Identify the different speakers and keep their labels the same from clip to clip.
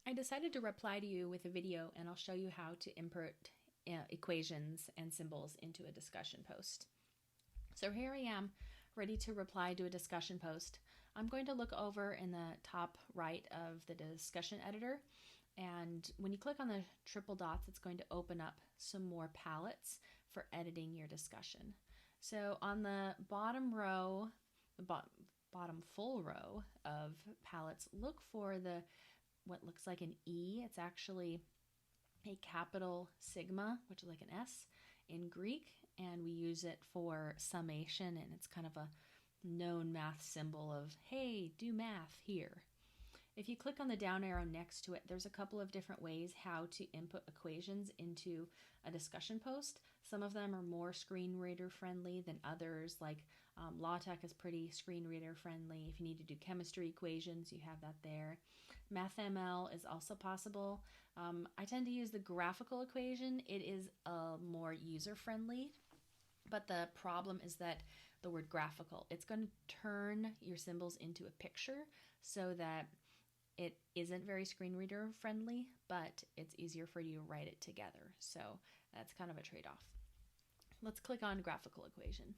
Speaker 1: I decided to reply to you with a video, and I'll show you how to import equations and symbols into a discussion post. So here I am, ready to reply to a discussion post. I'm going to look over in the top right of the discussion editor, and when you click on the triple dots, it's going to open up some more palettes for editing your discussion. So on the bottom row, the bottom full row of palettes, look for what looks like an E. It's actually a capital sigma, which is like an S in Greek, and we use it for summation, and it's kind of a known math symbol of, hey, do math here. If you click on the down arrow next to it, there's a couple of different ways how to input equations into a discussion post. Some of them are more screen reader friendly than others, like LaTeX is pretty screen reader friendly. If you need to do chemistry equations, you have that there. MathML is also possible. I tend to use the graphical equation. It is more user friendly, but the problem is that the word graphical, it's going to turn your symbols into a picture so that it isn't very screen reader friendly, but it's easier for you to write it together. So that's kind of a trade-off. Let's click on graphical equation.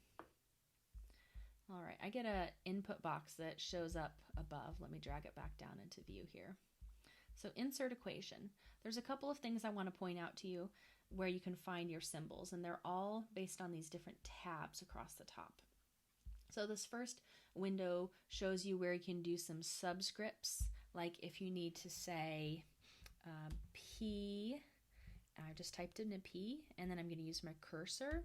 Speaker 1: All right, I get an input box that shows up above. Let me drag it back down into view here. So insert equation. There's a couple of things I want to point out to you where you can find your symbols, and they're all based on these different tabs across the top. So this first window shows you where you can do some subscripts, like if you need to say P, I just typed in a P, and then I'm going to use my cursor.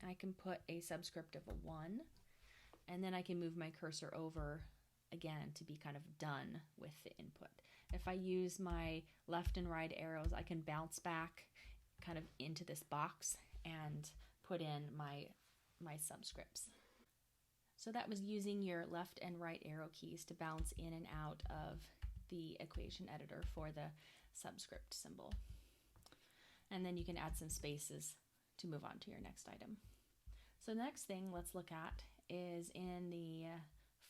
Speaker 1: I can put a subscript of a 1, and then I can move my cursor over again to be kind of done with the input. If I use my left and right arrows, I can bounce back kind of into this box and put in my subscripts. So that was using your left and right arrow keys to bounce in and out of the equation editor for the subscript symbol. And then you can add some spaces to move on to your next item. So the next thing let's look at is in the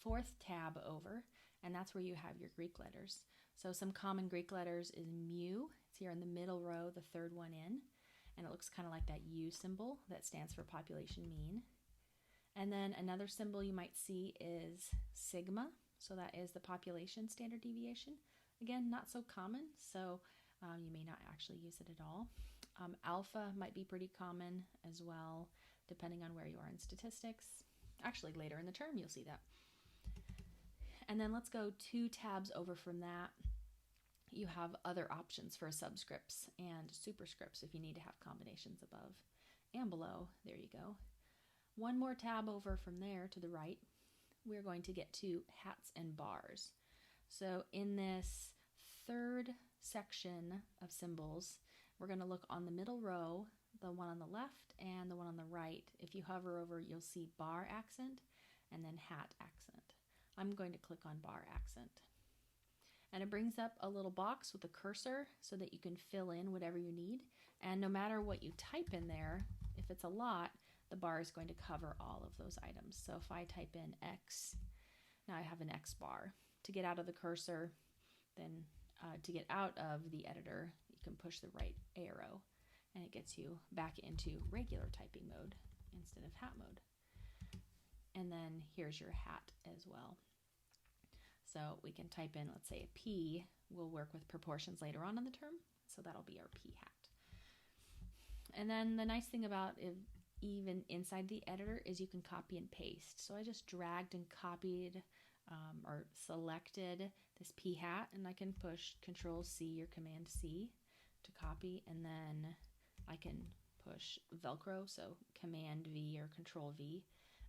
Speaker 1: fourth tab over, and that's where you have your Greek letters. So some common Greek letters is mu. It's here in the middle row, the third one in, and it looks kind of like that U symbol that stands for population mean. And then another symbol you might see is sigma. So that is the population standard deviation. Again, not so common, so you may not actually use it at all. Alpha might be pretty common as well, depending on where you are in statistics. Actually, later in the term, you'll see that. And then let's go 2 tabs over from that. You have other options for subscripts and superscripts if you need to have combinations above and below. There you go. One more tab over from there to the right, we're going to get to hats and bars. So in this third section of symbols, we're going to look on the middle row, the one on the left and the one on the right. If you hover over, you'll see bar accent and then hat accent. I'm going to click on bar accent. And it brings up a little box with a cursor so that you can fill in whatever you need. And no matter what you type in there, if it's a lot, the bar is going to cover all of those items. So if I type in X, now I have an X bar. To get out of the cursor, then to get out of the editor, you can push the right arrow and it gets you back into regular typing mode instead of hat mode. And then here's your hat as well. So we can type in, let's say a P. We'll work with proportions later on in the term, so that'll be our P hat. And then the nice thing about even inside the editor is you can copy and paste. So I just dragged and copied or selected this P hat, and I can push Control C or Command C to copy, and then I can push Velcro, so Command V or Control V,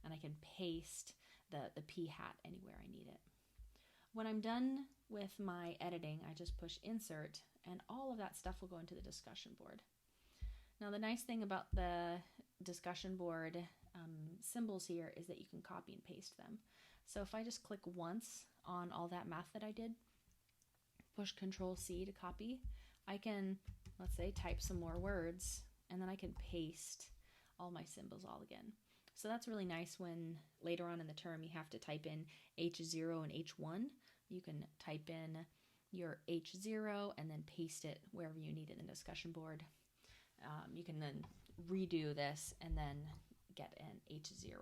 Speaker 1: and I can paste the P hat anywhere I need it. When I'm done with my editing, I just push Insert, and all of that stuff will go into the discussion board. Now, the nice thing about the discussion board symbols here is that you can copy and paste them. So if I just click once on all that math that I did, push Control C to copy, I can, let's say, type some more words, and then I can paste all my symbols all again. So that's really nice when later on in the term you have to type in H0 and H1. You can type in your H0 and then paste it wherever you need it in the discussion board. You can then redo this and then get an H0.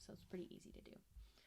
Speaker 1: So it's pretty easy to do.